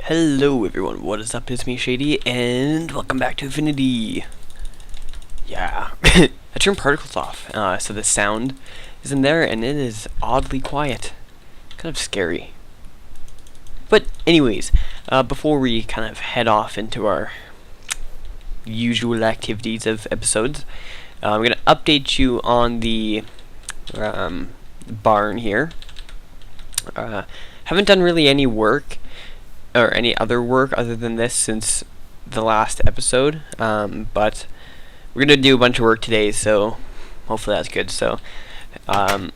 Hello everyone, what is up? It's me Shady, and welcome back to Affinity. Yeah, I turned particles off, so the sound is in there, and it is oddly quiet. Kind of scary. But anyways, before we kind of head off into our usual activities of episodes, I'm going to update you on the barn here. Haven't done really any work or any other work other than this since the last episode, but we're gonna do a bunch of work today, so hopefully that's good. So don't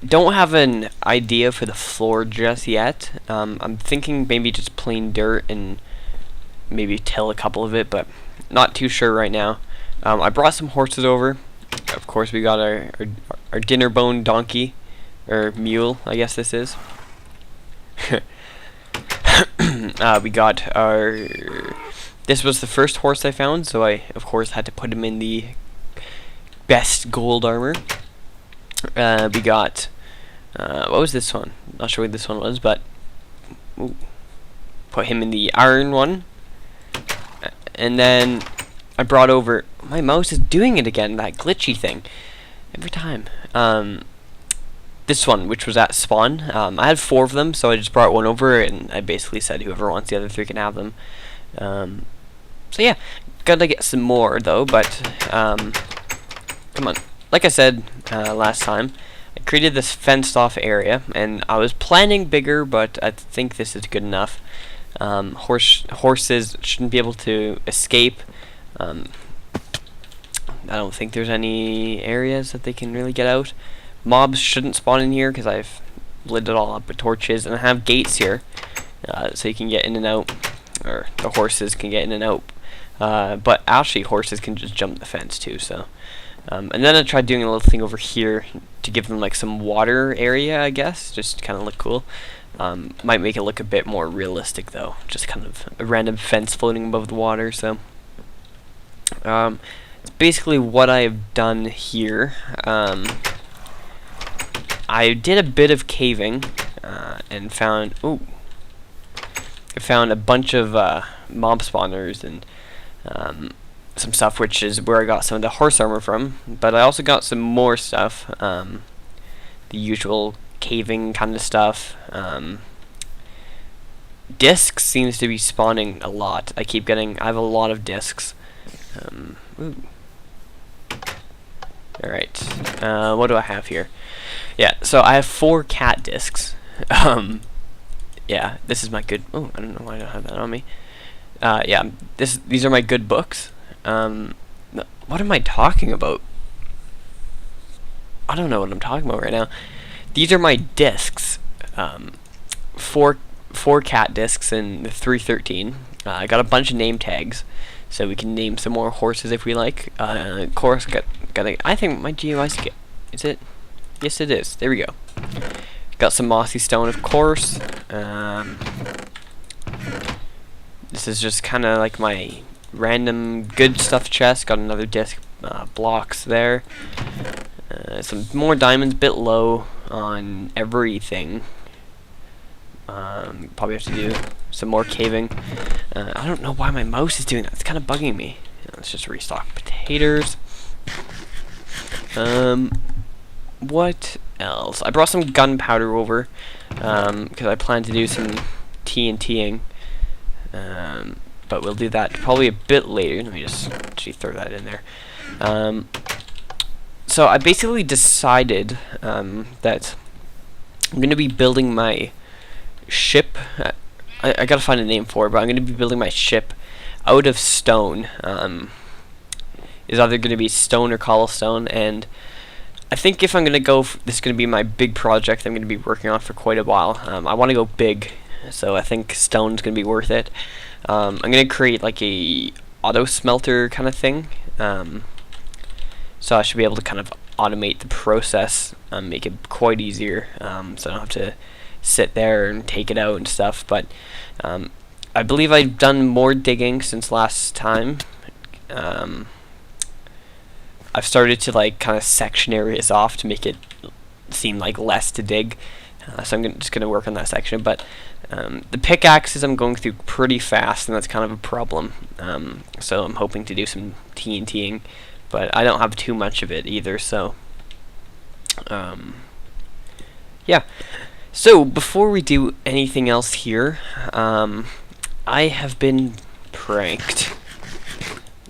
have an idea for the floor just yet. I'm thinking maybe just plain dirt and maybe till a couple of it, but not too sure right now. I brought some horses over. Of course, we got our dinner bone donkey, or mule, I guess this is. We got our... This was the first horse I found, so I, of course, had to put him in the best gold armor. We got... what was this one? Not sure what this one was, but... Ooh, put him in the iron one. And then I brought over... My mouse is doing it again, that glitchy thing. Every time. This one, which was at spawn. I had 4 of them, so I just brought one over, and I basically said whoever wants the other 3 can have them. So yeah, gotta get some more though, but come on. Like I said last time, I created this fenced off area, and I was planning bigger, but I think this is good enough. Horses shouldn't be able to escape. I don't think there's any areas that they can really get out. Mobs shouldn't spawn in here because I've lit it all up with torches, and I have gates here, so you can get in and out, or the horses can get in and out. But actually, horses can just jump the fence too. So, and then I tried doing a little thing over here to give them like some water area, I guess, just kind of look cool. Might make it look a bit more realistic though, just kind of a random fence floating above the water. So, it's basically what I've done here. I did a bit of caving and found a bunch of mob spawners and some stuff, which is where I got some of the horse armor from. But I also got some more stuff, the usual caving kind of stuff. Discs seems to be spawning a lot. I have a lot of discs. Alright, what do I have here? Yeah, so I have 4 cat discs. Yeah, this is my good... Oh, I don't know why I don't have that on me. Yeah, these are my good books. What am I talking about? I don't know what I'm talking about right now. These are my discs. 4 cat discs and the 313. I got a bunch of name tags, so we can name some more horses if we like. Of course, I think my GUI skip. Is it? Yes, it is. There we go. Got some mossy stone, of course. This is just kind of like my random good stuff chest. Got another disc blocks there. Some more diamonds, bit low on everything. Probably have to do some more caving. I don't know why my mouse is doing that. It's kind of bugging me. Let's just restock potatoes. What else? I brought some gunpowder over because I plan to do some TNTing, but we'll do that probably a bit later. Let me just actually throw that in there. So I basically decided that I'm going to be building my ship. I gotta find a name for it, but I'm going to be building my ship out of stone. Is either going to be stone or cobblestone, and I think if I'm going to go, this is going to be my big project I'm going to be working on for quite a while. I want to go big, so I think stone's going to be worth it. I'm going to create like a auto smelter kind of thing, so I should be able to kind of automate the process, make it quite easier, so I don't have to sit there and take it out and stuff. But I believe I've done more digging since last time. I've started to like kind of section areas off to make it seem like less to dig. So I'm just going to work on that section. But the pickaxes I'm going through pretty fast, and that's kind of a problem. So I'm hoping to do some TNTing, but I don't have too much of it either. So yeah. So before we do anything else here, I have been pranked.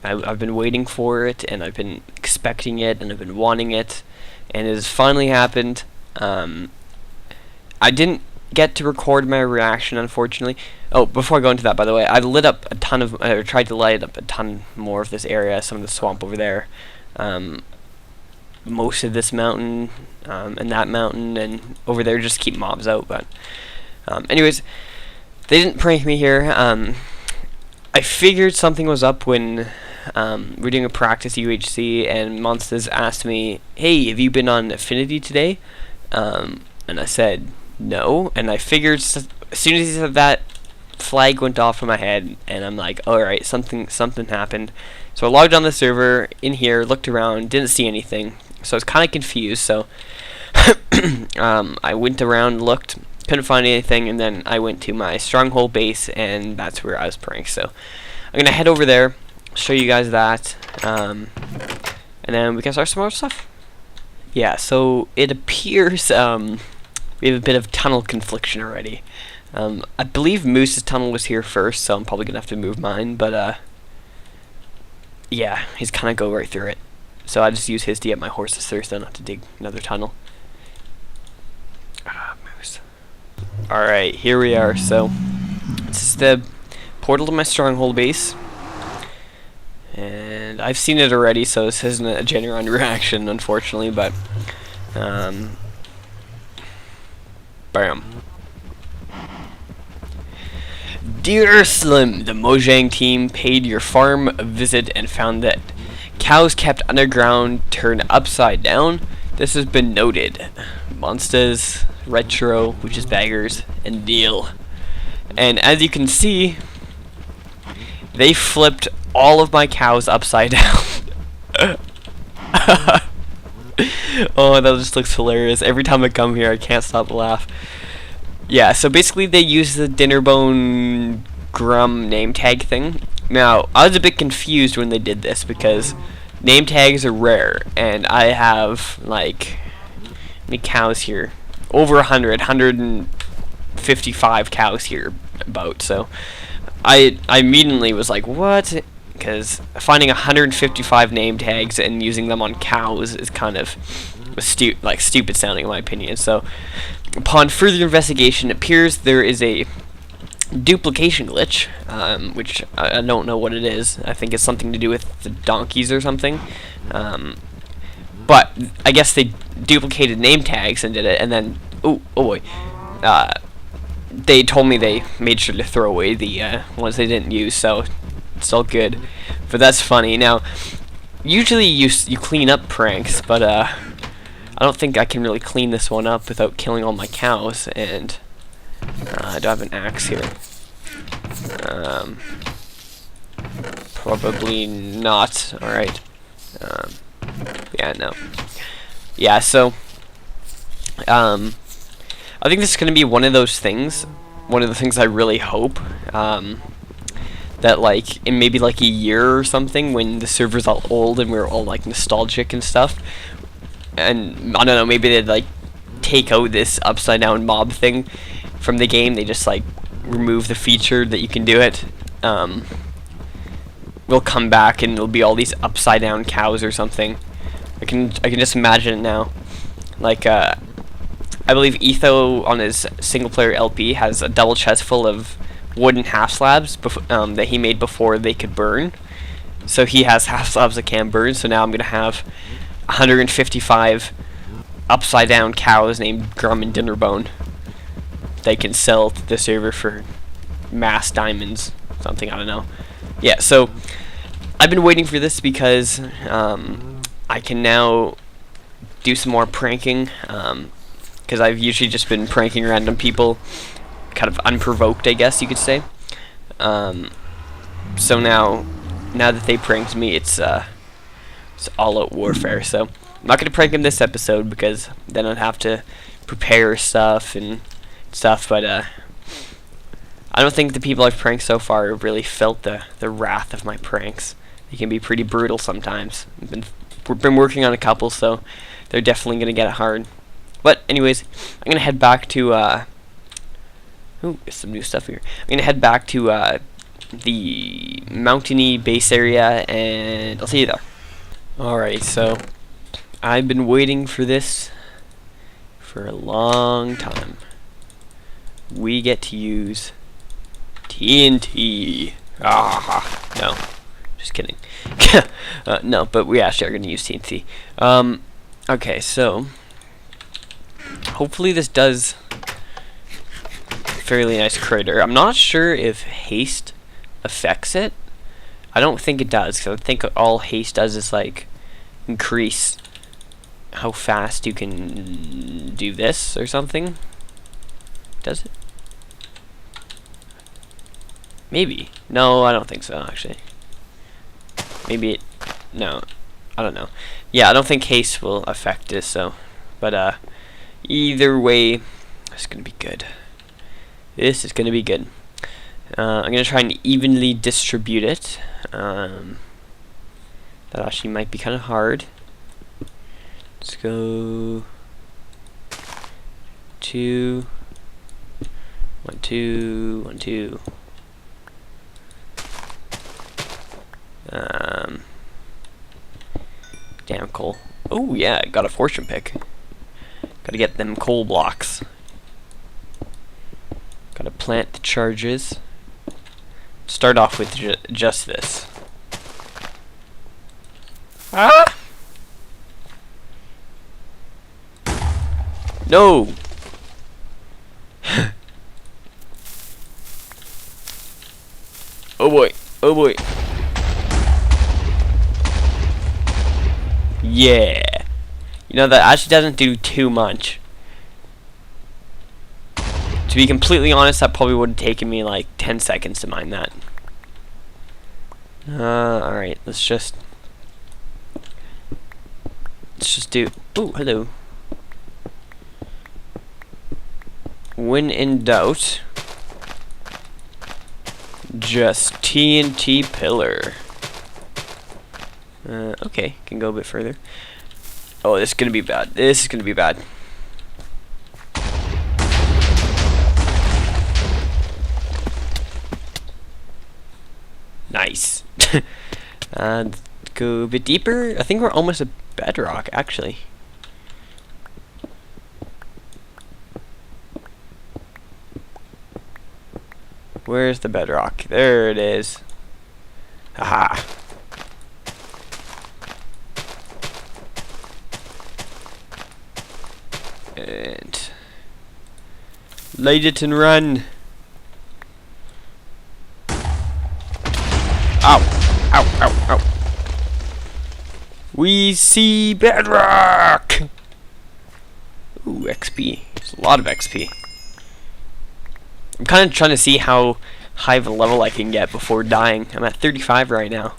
I've been waiting for it, and I've been expecting it, and I've been wanting it, and it has finally happened. I didn't get to record my reaction, unfortunately. Oh, before I go into that, by the way, I lit up a ton of, or tried to light up a ton more of this area, some of the swamp over there, most of this mountain, and that mountain, and over there, just keep mobs out. But anyways, they didn't prank me here. I figured something was up when we're doing a practice UHC, and Monsters asked me, "Hey, have you been on Affinity today?" And I said no, and I figured as soon as he said that, flag went off in my head, and I'm like, alright, something happened. So I logged on the server, in here, looked around, didn't see anything, so I was kind of confused. So I went around, looked, couldn't find anything, and then I went to my stronghold base, and that's where I was pranked. So I'm gonna head over there, show you guys that, and then we can start some more stuff. Yeah, so it appears we have a bit of tunnel confliction already. I believe Moose's tunnel was here first, so I'm probably gonna have to move mine, but yeah, he's kinda go right through it. So I just use his to get my horses through, so I don't have to dig another tunnel. Moose. Alright, here we are. So this is the portal to my stronghold base, and I've seen it already, so this isn't a genuine reaction, unfortunately, but bam. Dear Slim, the Mojang team paid your farm a visit and found that cows kept underground turned upside down. This has been noted. Monsters, Retro, which is Baggers, and Deal. And as you can see, they flipped all of my cows upside down. Oh, that just looks hilarious. Every time I come here, I can't stop to laugh. Yeah, so basically they use the Dinnerbone Grum name tag thing. Now, I was a bit confused when they did this because name tags are rare, and I have, like, how many cows here? Over 155 cows here, about, so I immediately was like, what? Because finding 155 name tags and using them on cows is kind of stupid sounding in my opinion. So upon further investigation, it appears there is a duplication glitch, which I don't know what it is. I think it's something to do with the donkeys or something. But I guess they duplicated name tags and did it, and then oh boy, they told me they made sure to throw away the ones they didn't use, so it's all good. But that's funny. Now, usually you clean up pranks, but I don't think I can really clean this one up without killing all my cows. And I do have an axe here. Probably not. All right. Yeah, no. Yeah, so I think this is gonna be one of those things. One of the things I really hope. That like in maybe like a year or something, when the server's all old and we're all like nostalgic and stuff, and I don't know, maybe they'd like take out this upside down mob thing from the game. They just like remove the feature that you can do it. We'll come back and it'll be all these upside down cows or something. I can just imagine it now. Like I believe Etho on his single player LP has a double chest full of wooden half slabs that he made before they could burn. So he has half slabs that can burn. So now I'm gonna have 155 upside down cows named Grum and Dinnerbone. They can sell to the server for mass diamonds, something, I don't know. Yeah, so I've been waiting for this because I can now do some more pranking, because I've usually just been pranking random people kind of unprovoked, I guess you could say. So now that they pranked me, it's all out warfare. So I'm not gonna prank him this episode because then I'd have to prepare stuff and stuff, but I don't think the people I've pranked so far have really felt the wrath of my pranks. They can be pretty brutal sometimes. We've been working on a couple, so they're definitely gonna get it hard. But anyways, I'm gonna head back to ooh, there's some new stuff here. I'm gonna head back to the mountainy base area, and I'll see you there. Alright, so I've been waiting for this for a long time. We get to use TNT. Ah, no, just kidding. No, but we actually are going to use TNT. Okay, so hopefully this does fairly nice critter. I'm not sure if haste affects it. I don't think it does, because I think all haste does is like increase how fast you can do this or something. Does it? Maybe. No, I don't think so, actually. Maybe it... No. I don't know. Yeah, I don't think haste will affect this, so... But, either way, it's gonna be good. This is gonna be good. I'm gonna try and evenly distribute it. That actually might be kind of hard. Let's go... 2... 1, 2, 1, 2. Damn coal. Oh yeah, got a fortune pick. Gotta get them coal blocks. Gotta plant the charges. Start off with just this. Ah! No! Oh boy, oh boy. Yeah. You know, that actually doesn't do too much. To be completely honest, that probably would have taken me like 10 seconds to mine that. Alright, let's just do... Ooh, hello. When in doubt, just TNT pillar. Okay, can go a bit further. Oh, this is gonna be bad. This is gonna be bad. Nice. Go a bit deeper. I think we're almost at bedrock, actually. Where's the bedrock? There it is. Haha. And light it and run. Ow! Ow! Ow! Ow! We see bedrock. Ooh, XP. There's a lot of XP. I'm kind of trying to see how high of a level I can get before dying. I'm at 35 right now.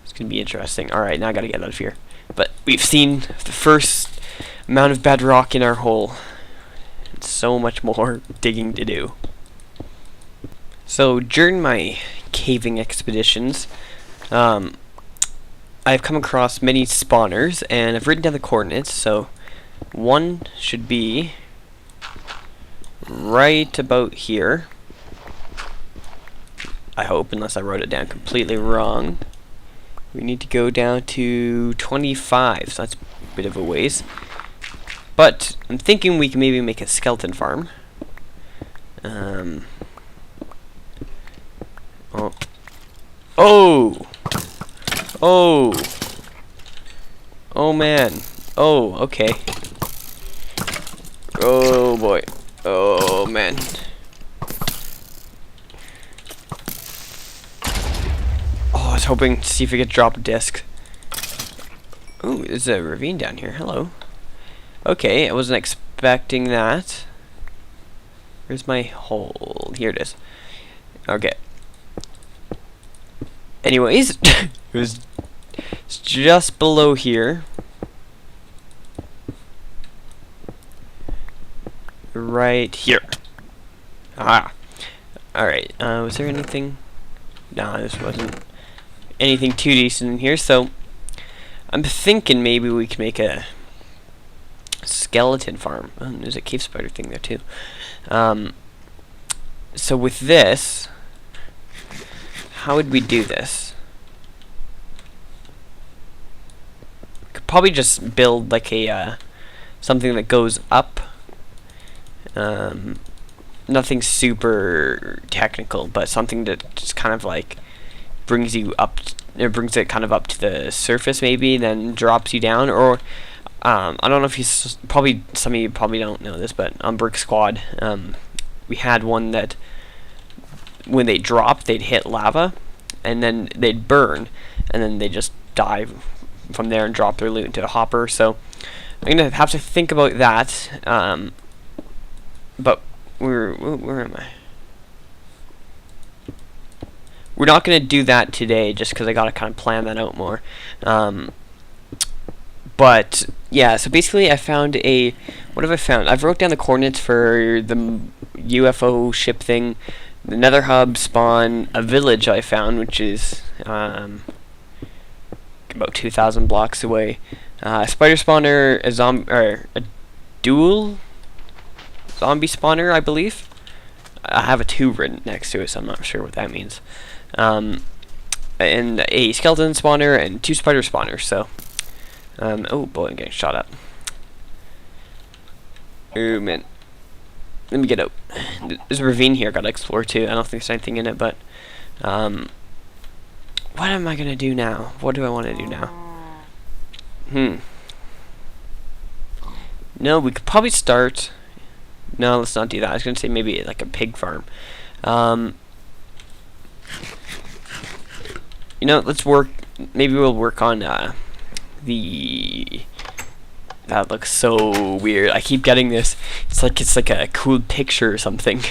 It's gonna be interesting. Alright, now I gotta get out of here. But we've seen the first amount of bedrock in our hole. And so much more digging to do. So during my caving expeditions, I've come across many spawners, and I've written down the coordinates. So one should be right about here. I hope, unless I wrote it down completely wrong. We need to go down to 25, so that's a bit of a ways. But I'm thinking we can maybe make a skeleton farm. Oh. Oh! Oh! Oh man. Oh, okay. Oh boy. Oh man. Oh, I was hoping to see if we could drop a disc. Ooh, there's a ravine down here. Hello. Okay, I wasn't expecting that. Where's my hole? Here it is. Okay. Anyways, it's just below here. right here. Ah. Alright, was there anything? No, this wasn't anything too decent in here, so I'm thinking maybe we can make a skeleton farm. Oh, there's a cave spider thing there too. So with this, how would we do this? We could probably just build like a something that goes up. Nothing super technical, but something that just kind of like brings you up. It brings it kind of up to the surface, maybe, then drops you down. Or I don't know if you probably some of you probably don't know this, but on Brick Squad, we had one that when they dropped, they'd hit lava, and then they'd burn, and then they just die from there and drop their loot into a hopper. So I'm gonna have to think about that. But where am I? We're not gonna do that today, just because I gotta kind of plan that out more. But yeah, so basically I found a, what have I found? I've wrote down the coordinates for the UFO ship thing, the Nether Hub spawn, a village I found, which is about 2,000 blocks away, a spider spawner, a dual zombie spawner, I believe. I have a 2 written next to it, so I'm not sure what that means. And a skeleton spawner and 2 spider spawners, so oh boy, I'm getting shot up. Oh man, let me get out. There's a ravine here, gotta explore too. I don't think there's anything in it, but what am I gonna do now? What do I want to do now? No, we could probably start. No, let's not do that. I was gonna say maybe like a pig farm. You know, let's work. Maybe we'll work on the. That looks so weird. I keep getting this. It's like a cool picture or something.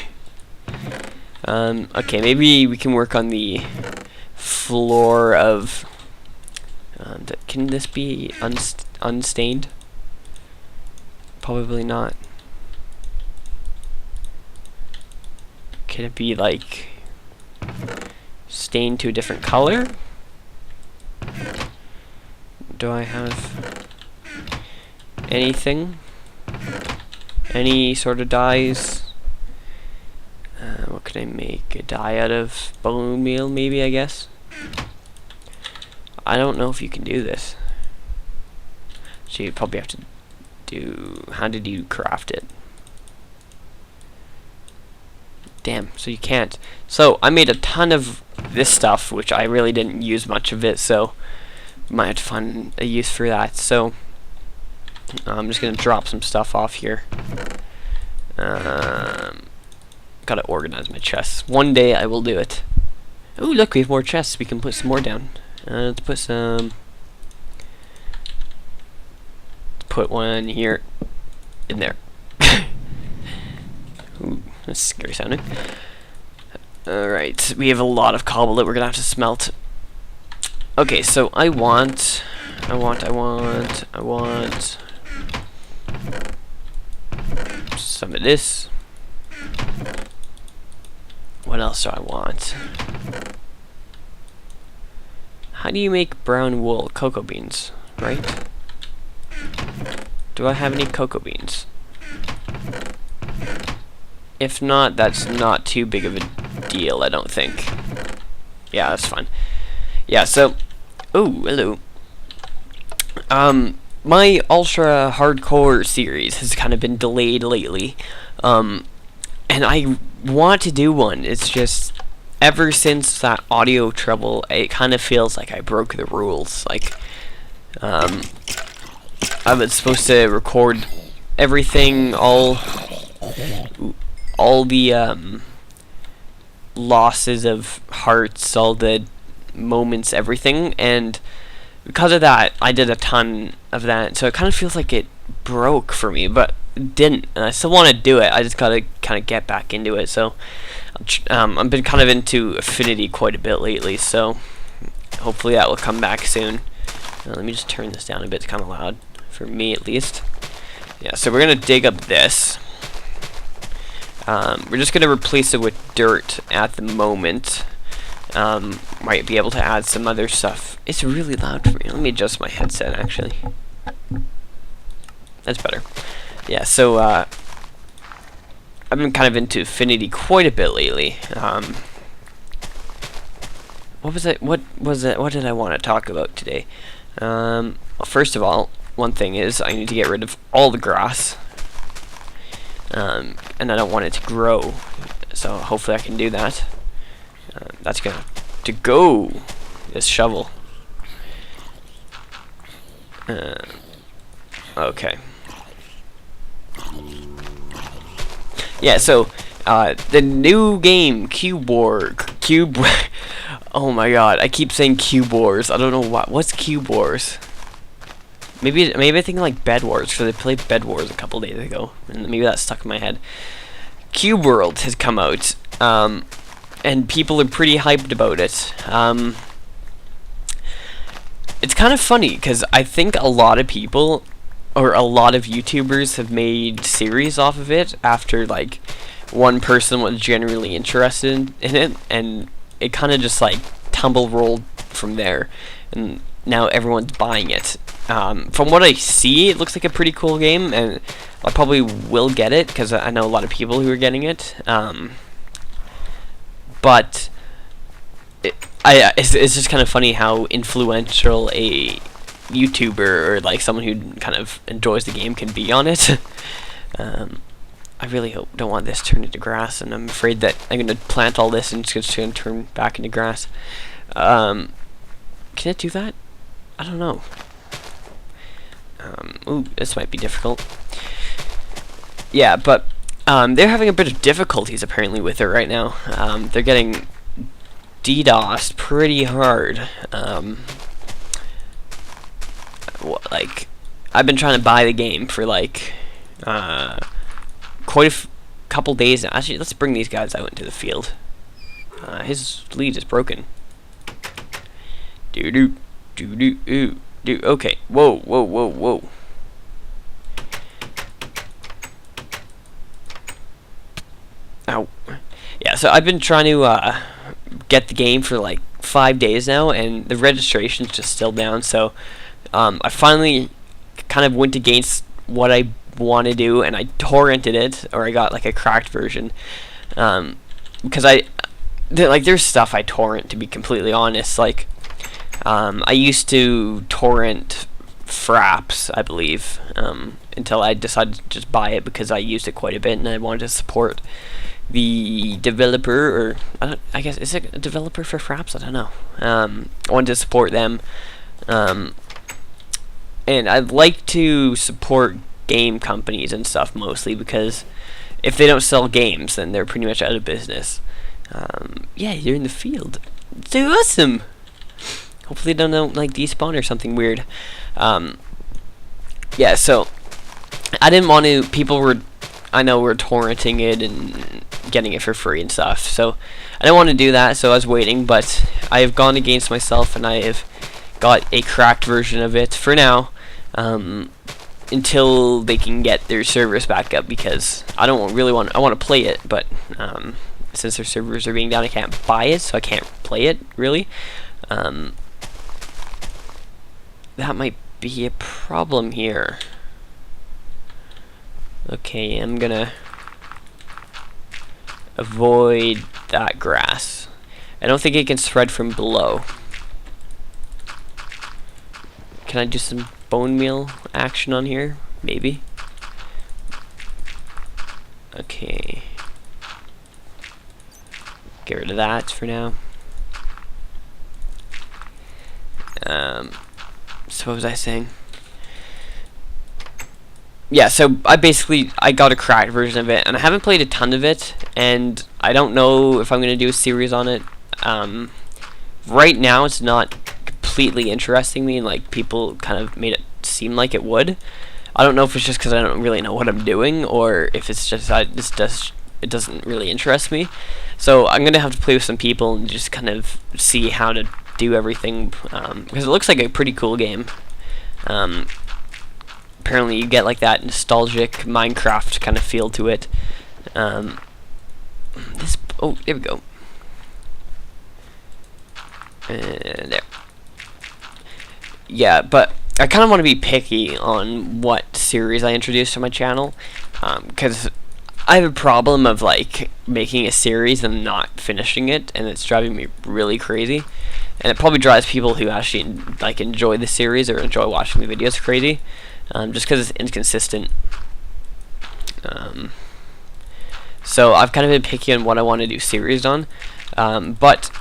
Okay, maybe we can work on the floor of. Can this be unstained? Probably not. Can it be like stained to a different color? Do I have anything? Any sort of dyes? What can I make? A dye out of bone meal, maybe, I guess? I don't know if you can do this. So you probably have to do... How did you craft it? Damn, so you can't. So I made a ton of this stuff, which I really didn't use much of it, so might have to find a use for that. So I'm just gonna drop some stuff off here. Gotta organize my chests. One day I will do it. Oh, look, we have more chests. We can put some more down. Let's put some. Let's put one here, in there. Ooh, that's scary sounding. Alright, we have a lot of cobble that we're gonna have to smelt. Okay, so I want some of this. What else do I want? How do you make brown wool? Cocoa beans, right? Do I have any cocoa beans? If not, that's not too big of a deal, I don't think. Yeah, that's fine. Yeah, so... Oh, hello. My ultra hardcore series has kind of been delayed lately. And I want to do one. It's just... Ever since that audio trouble, it kind of feels like I broke the rules. Like, I was supposed to record everything, all the losses of hearts, all the moments, everything, and because of that, I did a ton of that. So it kind of feels like it broke for me, but it didn't. And I still want to do it. I just gotta kind of get back into it. So I've been kind of into Affinity quite a bit lately. So hopefully that will come back soon. Let me just turn this down a bit. It's kind of loud for me, at least. Yeah. So we're gonna dig up this. We're just gonna replace it with dirt at the moment. Might be able to add some other stuff. It's really loud for me. Let me adjust my headset, actually. That's better. Yeah, so, I've been kind of into Affinity quite a bit lately. What did I want to talk about today? Well, first of all, one thing is I need to get rid of all the grass. And I don't want it to grow. So hopefully I can do that. That's gonna to go. This shovel. Okay. Yeah, so the new game Cube. Oh my god, I keep saying Cube Wars. I don't know what's Cube Wars. Maybe I'm thinking like Bed Wars, because I played Bed Wars a couple days ago, and maybe that stuck in my head. Cube World has come out, and people are pretty hyped about it. It's kind of funny because I think a lot of people, or a lot of YouTubers, have made series off of it after like one person was generally interested in it, and it kind of just like tumble rolled from there, and now everyone's buying it. From what I see, it looks like a pretty cool game, and I probably will get it because I know a lot of people who are getting it. But it's just kind of funny how influential a YouTuber or like someone who kind of enjoys the game can be on it. I really don't want this turned into grass, and I'm afraid that I'm going to plant all this and it's just going to turn back into grass. Can it do that? I don't know. Ooh, this might be difficult. Yeah, but they're having a bit of difficulties apparently with it right now. They're getting DDoSed pretty hard. Like, I've been trying to buy the game for like quite a couple days now. Actually, let's bring these guys out into the field. His lead is broken. Okay. Whoa. Ow. Yeah, so I've been trying to get the game for like 5 days now, and the registration's just still down. So I finally kind of went against what I want to do, and I torrented it, or I got like a cracked version, because there's stuff I torrent, to be completely honest. Like I used to torrent Fraps, I believe, until I decided to just buy it because I used it quite a bit and I wanted to support the developer, or I guess, is it a developer for Fraps? I don't know. I wanted to support them, and I'd like to support game companies and stuff mostly, because if they don't sell games, then they're pretty much out of business. Yeah, you're in the field. It's awesome. Hopefully they don't like despawn or something weird. Yeah, so I didn't want to. People were, I know, were torrenting it and getting it for free and stuff. So I didn't want to do that. So I was waiting, but I have gone against myself, and I have got a cracked version of it for now, until they can get their servers back up, because I don't really want. I want to play it, but since their servers are being down, I can't buy it, so I can't play it really. That might be a problem here. Okay, I'm gonna avoid that grass. I don't think it can spread from below. Can I do some bone meal action on here? Maybe. Okay. Get rid of that for now. So what was I saying? Yeah, so I got a cracked version of it, and I haven't played a ton of it, and I don't know if I'm going to do a series on it. Right now it's not completely interesting me, and like people kind of made it seem like it would. I don't know if it's just because I don't really know what I'm doing, or if it's just it doesn't really interest me. So I'm going to have to play with some people and just kind of see how to do everything, because it looks like a pretty cool game. Apparently you get like that nostalgic Minecraft kind of feel to it. this. Oh, there we go. And there. Yeah, but I kind of want to be picky on what series I introduce to my channel, because I have a problem of like making a series and not finishing it, and it's driving me really crazy. And it probably drives people who actually like enjoy the series or enjoy watching the videos crazy, just because it's inconsistent. So I've kind of been picky on what I want to do series on, but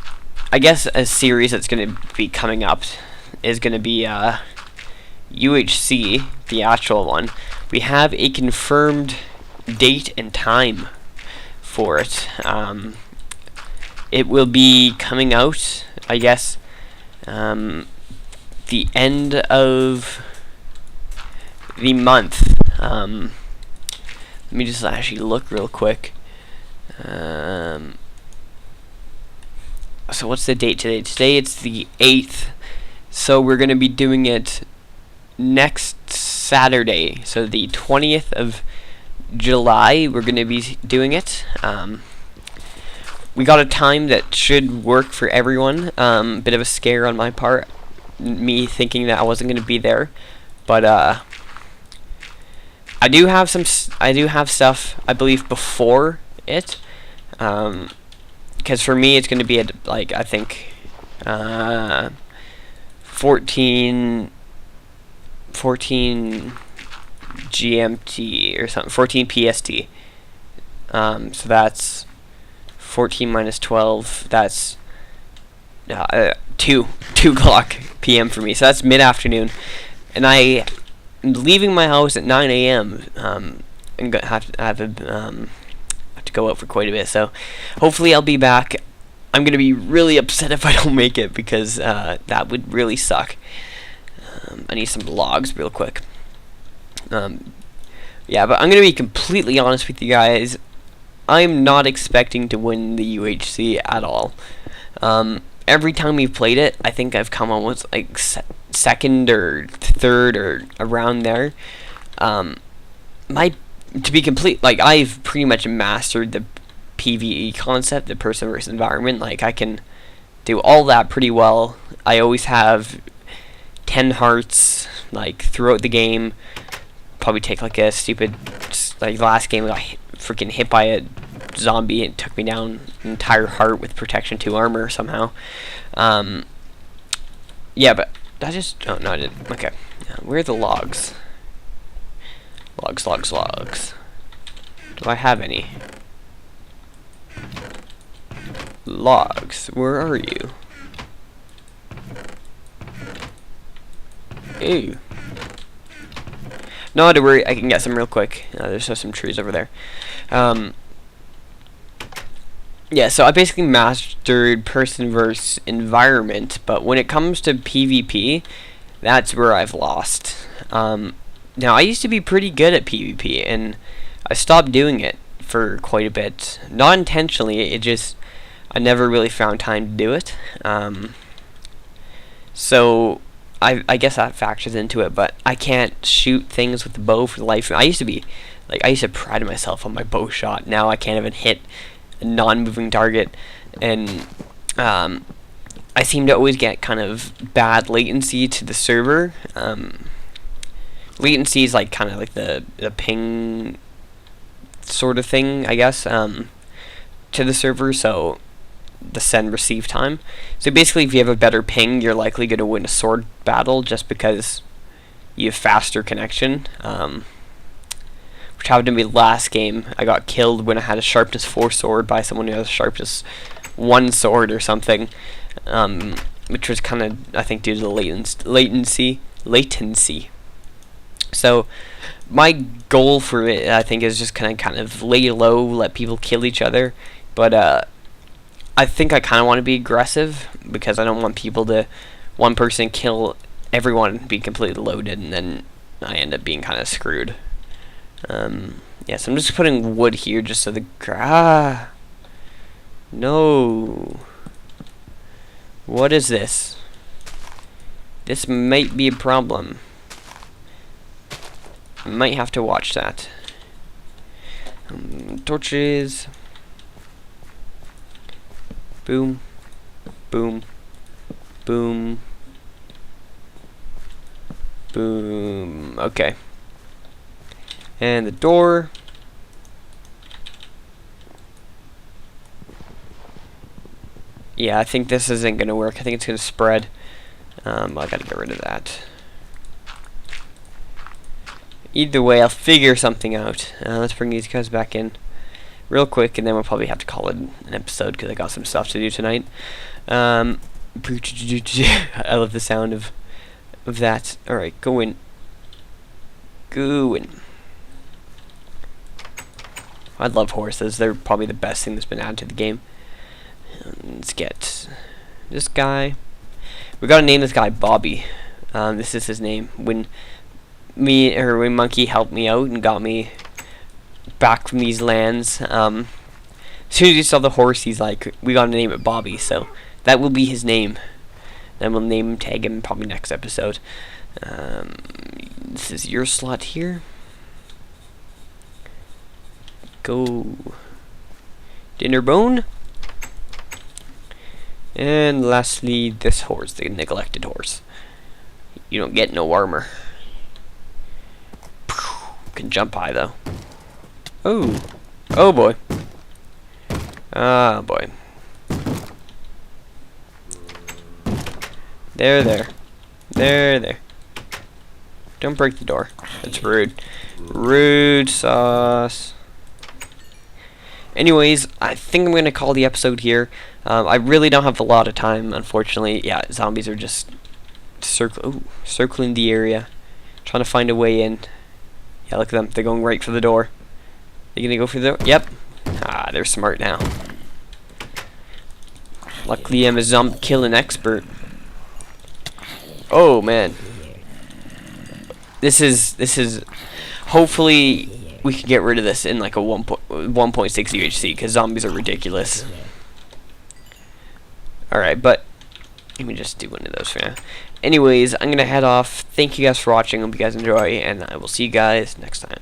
I guess a series that's going to be coming up is going to be UHC, the actual one. We have a confirmed date and time for it. It will be coming out, I guess, the end of the month. Let me just actually look real quick. So what's the date today? Today it's the 8th. So we're going to be doing it next Saturday. So the 20th of July we're going to be doing it. We got a time that should work for everyone. Bit of a scare on my part, me thinking that I wasn't going to be there, but I do have stuff I believe before it, because for me it's going to be at like I think 14 GMT or something, 14 PST. So that's 14 minus 12. That's 2 o'clock PM for me. So that's mid-afternoon, and I am leaving my house at 9 a.m. And have to go out for quite a bit. So hopefully I'll be back. I'm gonna be really upset if I don't make it, because that would really suck. I need some logs real quick. Yeah, but I'm gonna be completely honest with you guys. I'm not expecting to win the UHC at all. Every time we've played it, I think I've come almost like second or third or around there. To be complete, like I've pretty much mastered the PvE concept, the person versus environment. Like I can do all that pretty well. I always have 10 hearts like throughout the game. Probably take like a stupid, like last game I got freaking hit by a zombie and it took me down an entire heart with protection 2 armor somehow. Yeah, but I just, oh no I didn't. Okay, where are the logs? Logs. Do I have any? Logs, where are you? Ew. No, don't worry, I can get some real quick. There's just some trees over there. Yeah, so I basically mastered person versus environment, but when it comes to PvP, that's where I've lost. Now, I used to be pretty good at PvP, and I stopped doing it for quite a bit. Not intentionally, it just, I never really found time to do it. So I guess that factors into it, but I can't shoot things with the bow for the life. I used to pride myself on my bow shot. Now I can't even hit a non-moving target, and I seem to always get kind of bad latency to the server. Latency is like kind of like the ping sort of thing, I guess, to the server. So the send receive time. So basically, if you have a better ping, you're likely going to win a sword battle just because you have faster connection. Which happened to me last game. I got killed when I had a sharpness 4 sword by someone who has a sharpness 1 sword or something, which was kind of, I think, due to the latency. So my goal for it, I think, is just kind of lay low, let people kill each other. But I think I kind of want to be aggressive, because I don't want one person kill everyone and be completely loaded, and then I end up being kind of screwed. Yeah, so I'm just putting wood here just so no. What is this? This might be a problem. Might have to watch that. Torches. Boom. Boom. Boom. Boom. Okay. And the door. Yeah, I think this isn't gonna work. I think it's gonna spread. I gotta get rid of that. Either way, I'll figure something out. Let's bring these guys back in real quick, and then we'll probably have to call it an episode because I got some stuff to do tonight. I love the sound of that. All right, go in. Go in. I love horses. They're probably the best thing that's been added to the game. Let's get this guy. We gotta name this guy Bobby. This is his name. When Monkey helped me out and got me back from these lands, as soon as he saw the horse, he's like, we gotta name it Bobby. So that will be his name. Then we'll tag him probably next episode. This is your slot here. Go. Dinner bone. And lastly, this horse, the neglected horse. You don't get no armor. Can jump high though. Oh. Oh boy. Ah boy. There. Don't break the door. That's rude. Rude sauce. Anyways, I think I'm going to call the episode here. I really don't have a lot of time, unfortunately. Yeah, zombies are just circling the area, trying to find a way in. Yeah, look at them. They're going right for the door. They're going to go for the door? Yep. Ah, they're smart now. Luckily, I'm a zombie killing expert. Oh, man. This is... Hopefully... we can get rid of this in like a 1.6 UHC because zombies are ridiculous. Alright, but let me just do one of those for now. Anyways, I'm going to head off. Thank you guys for watching. Hope you guys enjoy, and I will see you guys next time.